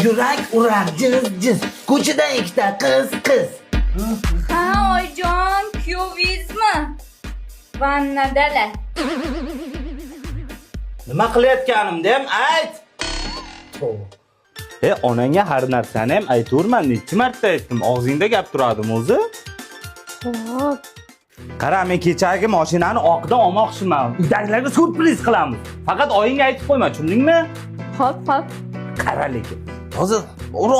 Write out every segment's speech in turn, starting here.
yurak urar jiz. Ko'chadan ikkita qiz. Ha, oyijon, kuyovingizmi? Vannadalar. Nima qilayotganimni ham ayt. Onangga har narsani ham aytaverman. Necha marta aytdim, og'zingda gap turadimi o'zi? Xo'p. Qara, men kechagi mashinani oqidan olmoqchiman. Uydagilarga surpriz qilamiz. Faqat oyingga aytib qo'yma, tushundingmi? Xo'p. Qara lekin. Hozir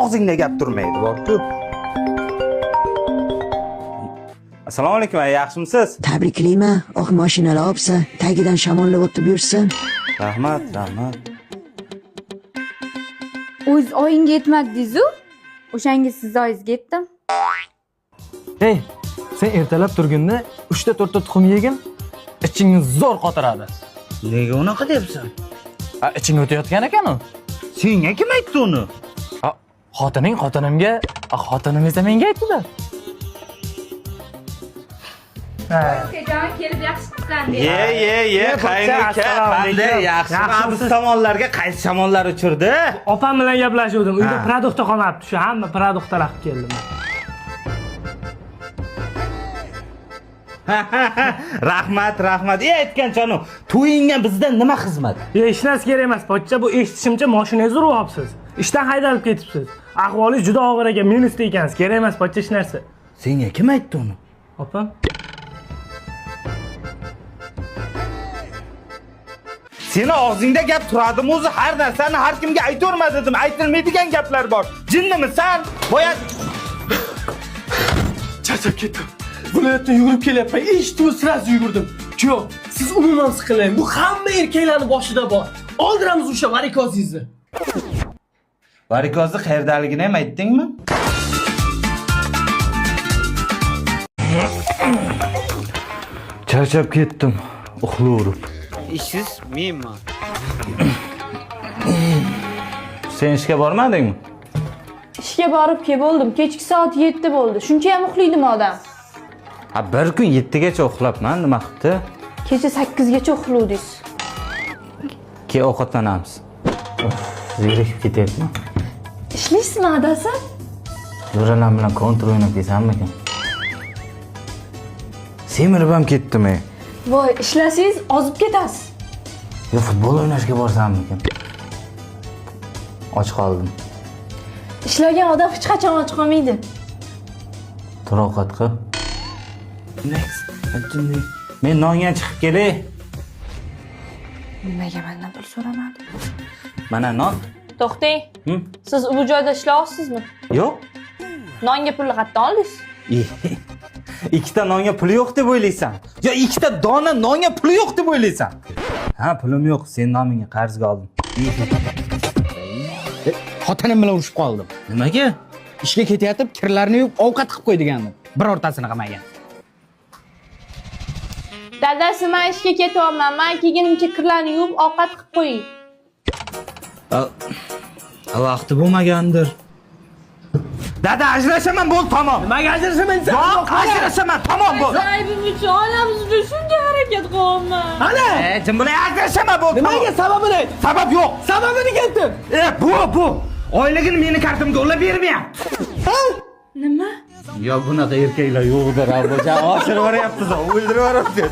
og'zingda gap turmaydi, bor-ku. Assalomu alaykum, yaxshimisiz? Tabriklayman, oq mashinalar olibsan, tagidan shamollab o'tib yursin. Rahmat. O'z oyinga yetmadingiz-ku? O'shanga siz oyingizga yetdim. Hey, sen ertalab turganda 3 ta 4 ta tuxum yegin, ichingni zo'r qotiradi. Nega unaqa deyapsan? Iching o'tayotgan ekan u. Senga kim aytdi uni? Xotinimga, xotinim esa menga aytdi-da. Akajon, kelib yaxshi qilsan dedi. Ye, qaynaka, qanday yaxshi. Biz tomonlarga qaysi shamollar uchirdi? Opam bilan gaplashuvdim. Uyda produkt qolmabdi. Shu hamma produktlar olib keldim. Rahmat. Aytganchanu, to'yingga bizdan nima xizmat? Hech narsa kerak emas, pochcha. Bu eshitishimcha mashinangizni uribsiz. Ishdan haydalib ketibsiz. Ahvolingiz juda og'ir ekan, minusda ekansiz. Kerak emas, pochcha hech narsa. Senga kim aytdi uni? Opam. Seni og'zingda gap turadimi o'zi? Har narsani har kimga aytaverma dedim. Aytilmaydigan gaplar bor. Jinnimisan? Boya Charchab ketdim. Viloyatdan yugurib kelyapman. Eshitib sirasi yugurdim. Yo'q, siz umuman siqilmang. Bu hamma erkaklarning boshida bor. Oldiramiz o'sha varikozingizni. varikozni qayerdaligini ham aytdingmi? Charchab ketdim. Uxlaverib. Ishsiz menman. Sen ishga bormadingmi? Ishga borib bo'ldim. Kechki soat 7 bo'ldi. Shuncha ham uxlaydimi odam? Bir kun 7 gacha uxlabman, nima qilibdi? Kecha 8 gacha uxlavdingiz. Ovqatlanamiz. Zerikib ketyapman. Ishlaysizmi adasi? Jo'ralar bilan kontrol o'ynab kelsammikan? Semirib ham ketdim-ey. Voy, ishlasangiz ozib ketasiz. Yo, futbol o'ynashga borsammikan? Och qoldim. Ishlagan odam hech qachon och qolmaydi. Tur ovqat qil. Men nonga chiqib kelay. Nimaga mendan pul so'ramadi? Mana non. To'xtang. Siz bu joyda ishlayapsizmi? Yo'q. Nonga pulni qayerdan oldingiz? Ikkita nonga puli yo'q deb o'ylaysan. Yo, ikkita dona nonga puli yo'q deb o'ylaysan. Ha, pulim yo'q. Sen nomingga qarzga oldim. Xotinim bilan urushib qoldim. Nimaga? Ishga ketayotib, kirlarni yuvib, ovqat qilib qo'ydigandim. Birortasini qilmagan. Dadasi, men ishga ketyapman. Men kelgunimcha kirlarni yuvib, ovqat qilib qo'ying. Vaqti bo'lmagandir. Dada, ajrashaman, bo'l, tamom. Nimaga ajrashaman? Yo'q, ajrashaman, tamom, bo'l. Aybim uchun onamiz uchun shuncha harakat qilyapman. Ana! Jim bilan ajrashaman, bo'l. Nimaga sababini ayt? Sabab yo'q. Sababini keltir. Bu. Oyligini meni kartamga olib bermayapti. Nima? Yo, bunaqa erkaklar yo'qdir, aboja. Oshirib yuryapsiz, o'ldirib yuryapsiz.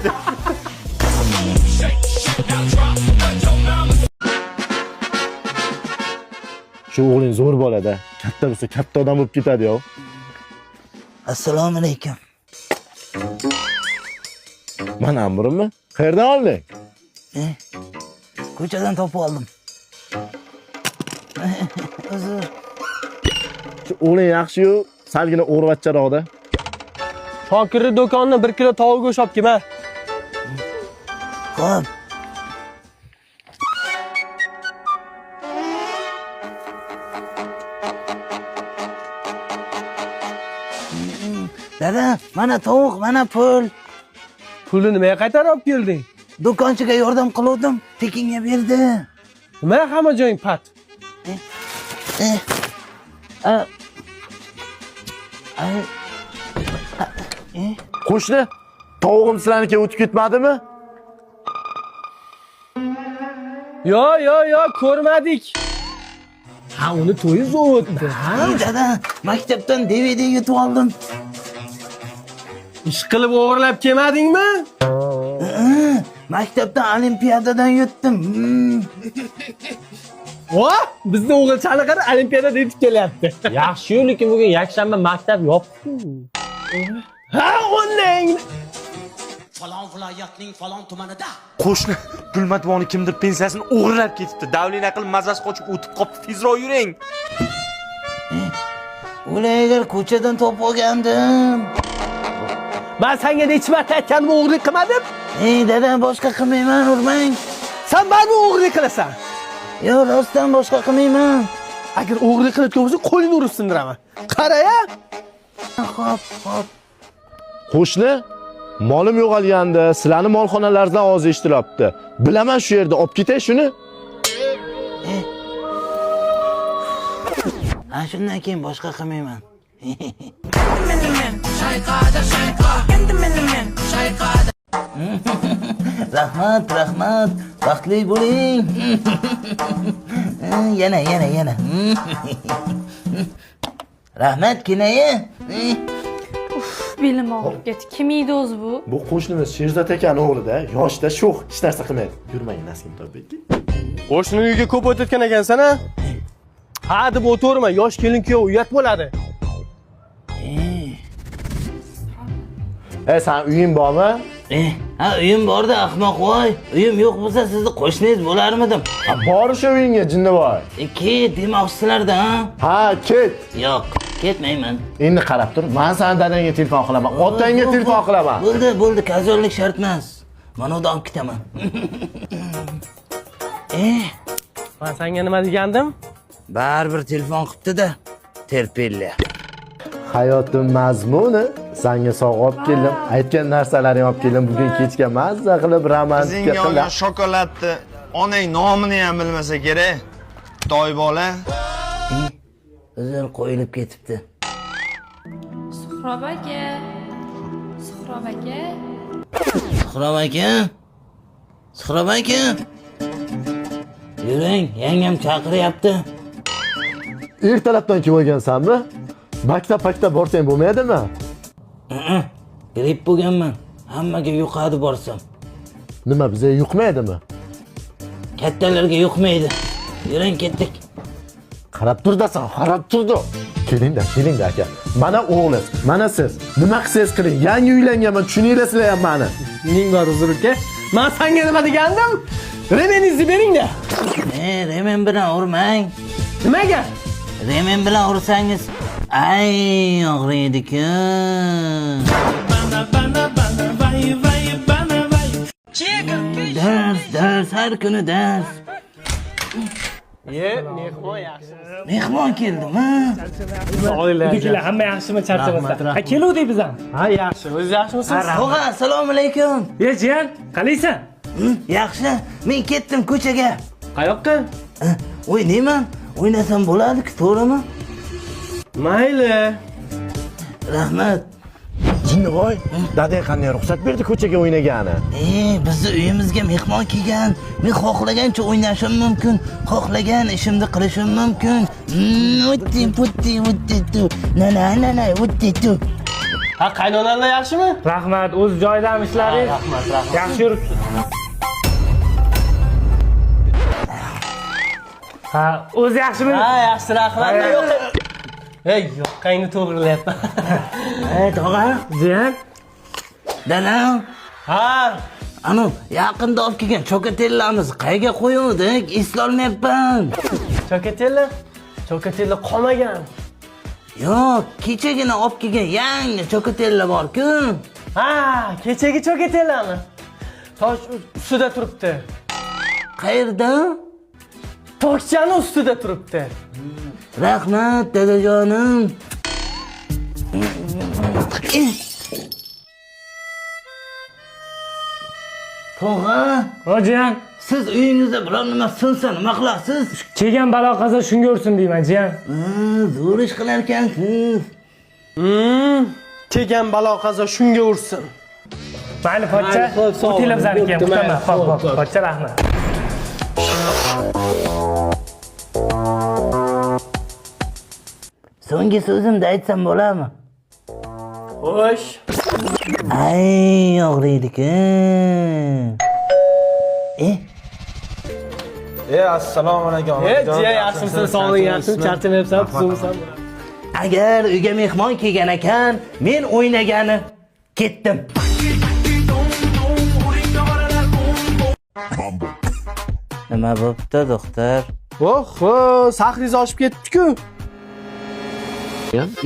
Shu o'g'ling zo'r bolada. Katta bo'lsa, katta odam bo'lib ketadi-yo. Assalomu alaykum. Mana amrimmi? Qayerdan olding? Ko'chadan topib oldim. Uzr. Shu o'g'ling yaxshi-yu, salgina o'rvatcharoqda. Shokirni do'kondan 1 kilo tovuq go'sht olib kelma. Xo'p. Dada, mana tovuq, mana pul. Pulni nimaga qaytarib olib kelding? Do'konchiga yordam qildim, tekinga berdi. Nima hamma joying pat? Qo'shni, tovug'im sizlarnikiga o'tib ketmadimi? Yo, ko'rmadik. Ha, uni to'yi zavodda. Ha? Dada, maktabdan DVD yutib oldim. Ish qilib o'g'irlab kelmadingmi? Maktabdan olimpiadadan yutdim. Voh, bizning o'g'ilchani qara olimpiadada yetib kelyapti. Yaxshi-yu, lekin bugun yakshanba maktab yo'q-ku. Ha, onang. Qo'shni Gulmatvoni kimdir pensiyasini o'g'irlab ketibdi. Davlina qilib mazasi qochib o'tib qopti. Tezroq yuring. Ular agar ko'chadan topib olgandim. Men senga necha marta aytganim o'g'irlik qilmadim? Dada, boshqa qilmayman, urmang. Sen baribir o'g'irlik qilasan. Yo, rostdan boshqa qilmayman. Agar o'g'irlik qilayotgan bo'lsa, qo'lingni urib sindiraman. Qara-ya. Xo'p. Qo'shni, molim yo'qolganda, sizlarni molxonalaringizdan ovoz eshitilyapti. Bilaman shu yerda olib ketay shuni. Shundan keyin boshqa qilmayman. Rahmat. Baxtli bo'ling. Yana. Rahmat, kinoyi. Belim og'rib ketdi. Kim edi o'zi bu? Bu qo'shnimiz Sherzod akani o'g'lida, yoshda sho'x, hech narsa qilmaydi. Yurmang Nasim To'bek. Qo'shnining uyiga ko'p o'tayotgan ekansan, ha? Ha, deb o'tirma, yosh kelin-kuyov uyat bo'ladi. Sen uying bormi? Uyim borda, ahmoq voy. Uyim yo'q bo'lsa, sizni qo'shningiz bo'larmidim. Bor o'sha uyingga, jinnivoy. Ket demoqchisizlarda, ha? Ha, ket. Yo'q, ketmayman. Endi qarab tur. Men san dadangga telefon qilaman, otangga telefon qilaman. Bo'ldi, kazorlik shart emas. Mana unda olib ketaman. Men senga nima degandim? Baribir telefon qilibdi-da. Terpilla. Hayotim mazmuni. Senga sovg'a olib keldim. Aytgan narsalaringni olib keldim. Bugun kechga mazza qilib romantika Bizning qilib. shokoladni onang nomini ham bilmasa kerak. Toy bola. Uzr qo'yilib ketibdi. Suhrob aka. Suhrob aka. Yuring, yangam chaqiryapti. Ertalabdan kim olgansanmi? Maktab borsang bo'lmaydimi? Gripp bo'lganman. Hammaga yuqadi borsam. Nima bizga yuqmaydimi? Kattalarga yuqmaydi. Yuring, ketdik. Qarab turdasan, qarab turdi. Kelingda aka. Mana o'g'liz, mana siz. Nima qilsangiz qiling. Yangi uylanganman, tushuninglar ham meni. Mening bor uzr uka. Men senga nima degandim? Remeningizni bering-da. Remen bilan urmang. Nimaga? Remen bilan ursangiz, ay og'riydi-ku. Dars, har kuni dars. Mehmon yaxshimisiz? Mehmon keldim-a? Uydagilar hamma yaxshimi, charchamasdan? Ha, keluvdik biz ham. Ha, yaxshi. O'zingiz yaxshimisiz? Tog'a, assalomu alaykum. Jiyan, qalaysan? Yaxshi, men ketdim ko'chaga. Qayoqqa? O'ynayman. O'ynasam bo'ladi-ku, to'g'rimi? Mayli. Rahmat. Jinnivoy, dadang qanday ruxsat berdi ko'chaga o'ynagani? Bizni uyimizga mehmon kelgan. Men xohlagancha o'ynashim mumkin, xohlagan ishimni qilishim mumkin. Utti. Na, utti. Ha, qaynonanglar yaxshimi? Rahmat, o'z joyidami ishlaringiz? Rahmat. Yaxshi yuribsiz. Ha, o'zi yaxshimi? Ha, yaxshi, rahmat. Yo'q. Yo'qqangni to'g'rilayapman. Tog'a, Jiyan. dana. Ha, Anu, yaqinda olib kelgan chokatellarimiz qayerga qo'yuvdik? Eslolmayapman. Chokatella qolmagan. Yo'q, kechagina olib kelgan yangi chokatella bor-ku. Ha, kechagi chokatellami? Tosh ustida turibdi. Qayerda? Tokchani ustida turibdi. Rahmat, dadajonim. Tog'a, Jiyan. siz uyingizda biror nima sinsa nima qilasiz? Kelgan balo qazo shunga ursin deyman, jiyan. Zo'r ish qilar ekansiz. Kelgan balo qazo shunga ursin. Mayli, pochcha. O'tinglar bizlarniki ham kutaman. Xo'p, pochcha, rahmat. So'nggi so'zimni aytsam bo'ladimi? Xo'sh. Ay, og'riydi-ku. Assalomu alaykum. Jiya yaxshimisiz, sog'lig'ing yaxshimi? Charchamayapsan, tuzimsan. Agar uyga mehmon kelgan ekan, men o'ynagani ketdim. Nima bo'pti, doktor? Oho, sahringiz oshib ketdi-ku.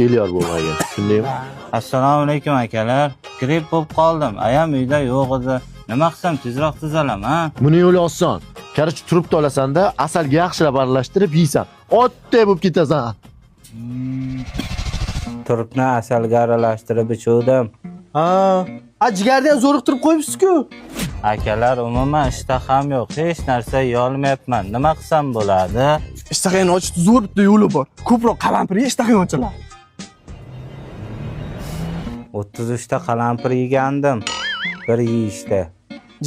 Elyor bo'lmagan, shundaymi? Assalomu alaykum akalar. Gripp bo'lib qoldim. Ayam uyda yo'q edi. Nima qilsam tezroq tuzalam, ha? Buni yo'li oson. Qarich turib olasanda, asalga yaxshilab aralashtirib yeysan. Otday bo'lib ketasan. Turibni asalga aralashtirib ichuvdim. Jigarda ham zo'riqtirib qo'yibsiz-ku. Akalar, umuman ishtaham yo'q. Hech narsa yeyolmayapman. Nima qilsam bo'ladi? Ishtahangni ochishni zo'r bitta yo'li bor. Ko'proq qalampir ye, ishtahang ochiladi. 33 ta qalampir yegandim. Bir yeyishda.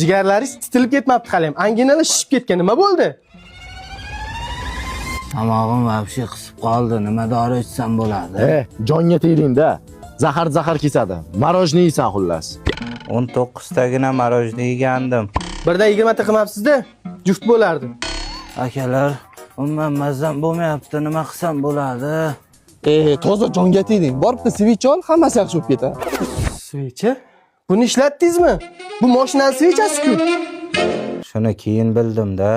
Jigarlaringiz titilib ketmabdi hali ham. Anginalar shishib ketgan. Nima bo'ldi? Tomog'im vobshe qisib qoldi. Nima dori ichsam bo'ladi? Jonga tegding-da. Zahar kesadi. Marojni yeysan xullas. 19 tagina marojni yegandim. Birda 20 ta qilmabsiz-da. Juft bo'lardi. Akalar, umuman mazam bo'lmayapti. Nima qilsam bo'ladi? Toza jonga tegding. Borib bitta svich ol, hammasi yaxshi bo'lib ketadi. Svichi? Buni ishlatdingizmi? Bu mashinaning svichasi-ku. Shuni keyin bildim-da.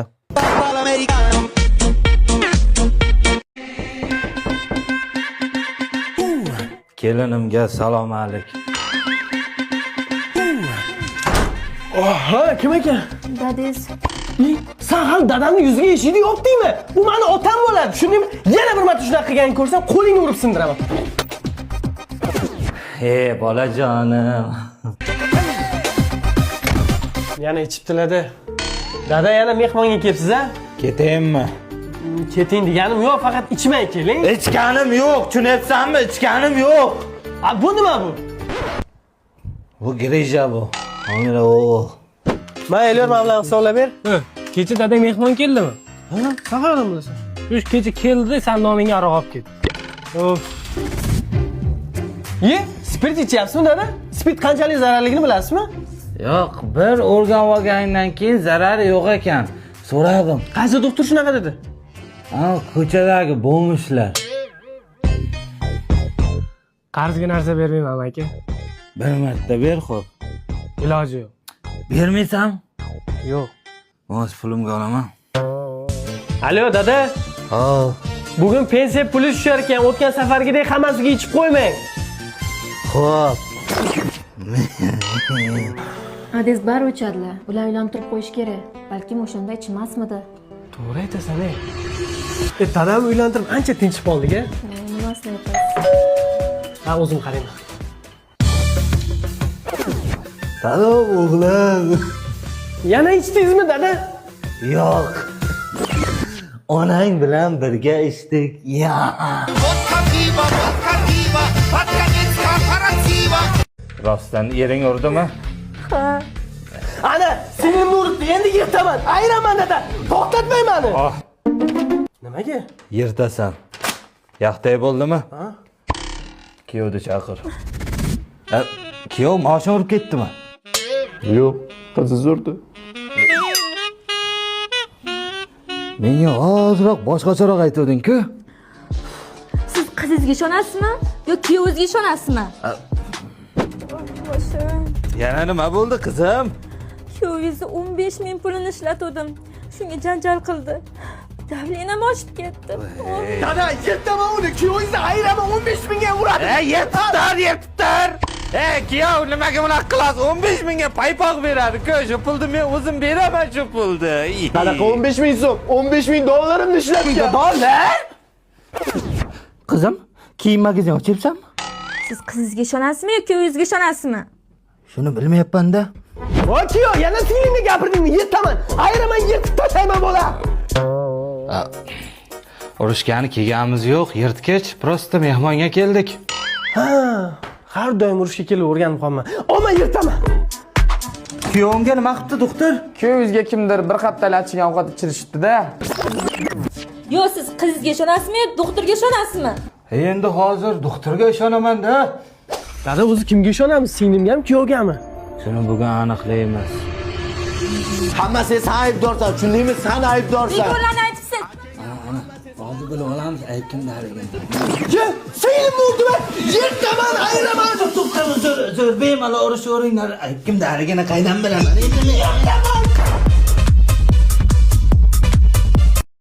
Kelinimga salom alik. Oha, kim ekan? Dadingiz. Sen ham dadamni yuziga eshikni yopdingmi? Bu meni otam bo'ladi. Shundaymi? Yana bir marta shunaqa qilganini ko'rsam, qo'lingni urib sindiraman. Bolajonim. Yana ichibdilar-da. Dada yana mehmonga kelibsiz-a? Ketaymi? Keting deganim yo'q, faqat ichmay keling. Ichganim yo'q, tushunyapsanmi? Ichganim yo'q. Bu nima bu? Bu grija bu. Homila o'g'il. Mana Elyor men bilan hisoblab ber. Kecha dadang mehmon keldimi? Safardan bo'lasan. Shu kecha keldi, sen nomingga aroq olib ketdi. Of. Spirt ichyapsizmi dada? Spirt qanchalik zararligini bilasizmi? Yo'q, bir o'rgan olgandan keyin zarari yo'q ekan. So'radim. Qaysi doktor shunaqa dedi? Ko'chadagi bo'lmishlar. Qarzga narsa bermayman aka. Bir marta ber xo'p. Iloji yo'q. Bermaysam? Yo'q. O'z pulimga olaman. Alo dada. Bugun pensiya puli tushar ekan, o'tgan safargidek hammasiga ichib qo'ymang. Xo'p. Adez bar o'chadilar. Ular uylantirib qo'yish kerak. Balki o'shanda ichmasmidi. To'g'ri aytasan, ey. Dadam uylantirib ancha tinchib qoldik-a? Nimasini aytasiz? O'zim qarayman. Dada, o'g'lim. Yana ichdingizmi dada? Yo'q. Onang bilan birga ichdik. Rostdan ering urdimi? Ana, sinimni uribdi. Endi yirtaman. Ayiraman dada. To'xtatmay meni. Nimaga? Yirtasan. Yaxtay bo'ldimi? Kuyovni chaqir. Kuyov moshina urib ketdimi? Yo'q, qiziz urdi. Menga ozroq boshqacharoq aytding-ku. Siz qizingizga ishonasizmi yo kuyovingizga ishonasizmi? Yana nima bo'ldi qizim? Kuyovingizni 15 ming pulini ishlatdim. Shunga janjal qildi. Davlenam oshib ketdi. Dada, yirtaman uni. Kuyovingizni ayiraman, 15 mingga uradi. Yetibdir. Kuyov nimaga bunaqa qilasiz? 15 mingga paypoq beradi-ku. Shu pulni men o'zim beraman shu pulni. Qanaqa 15 ming so'm? 15 ming dollarimni ishlatgan. Dollar? Qizim, kiyim magazin ochyapsanmi? Siz qizingizga ishonasizmi yo kuyovingizga ishonasizmi? Shuni bilmayapman-da. Voy kuyov, yana singlingga gapirdingmi? Yirtaman. Ayiraman, yirtib tashlayman bola. Urushgani kelganimiz yo'q, yirtgich, prosta mehmonga keldik. Har doim urushga kelib o'rganib qolman. Omma yirtaman. Kuyovimga nima qilibdi, doktor? Kuyovingizga kimdir bir qattalachgan ovqat ichirishibdi-da. Yo siz qizingizga ishonasizmi yo doktorga ishonasizmi? Endi hozir doktorga ishonaman-da. Dada o'zi kimga ishonamiz? Singlimgami, kuyovgami? Shuni bugun aniqlaymiz. Hammasi sen aybdorsan, tushundingmi? Sen aybdorsan. Bekorlarni aytibsiz. Hozir bilib olamiz ayb kimdaligini. Singlim bo'ldimi? Yertaman, ayiraman. To'xtama, zo'r bemalol urush o'ringlar. Ayb kimdaligini qaydan bilaman? Endi men